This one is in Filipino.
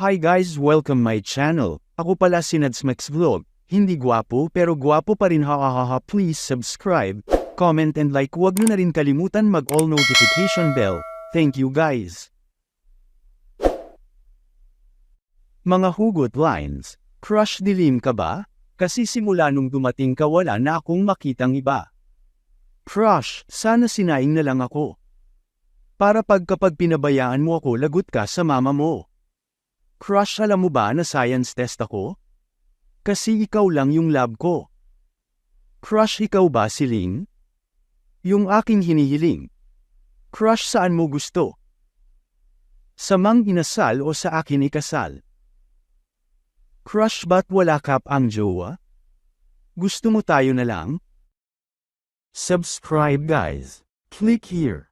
Hi guys, welcome my channel. Ako pala si Nadsmax Vlog. Hindi gwapo pero gwapo pa rin, hahaha. Please subscribe, comment and like. Huwag nyo na rin kalimutan mag all notification bell. Thank you guys. Mga hugot lines. Crush, dilim ka ba? Kasi simula nung dumating ka wala na akong makitang iba. Crush, sana sinaing na lang ako. Para kapag pinabayaan mo ako lagot ka sa mama mo. Crush, alam mo ba na science test ako? Kasi ikaw lang yung lab ko. Crush, ikaw ba si Ling? Yung aking hinihiling. Crush, saan mo gusto? Sa mang inasal o sa akin ikasal? Crush, ba't wala ka pang jowa? Gusto mo tayo na lang? Subscribe guys. Click here.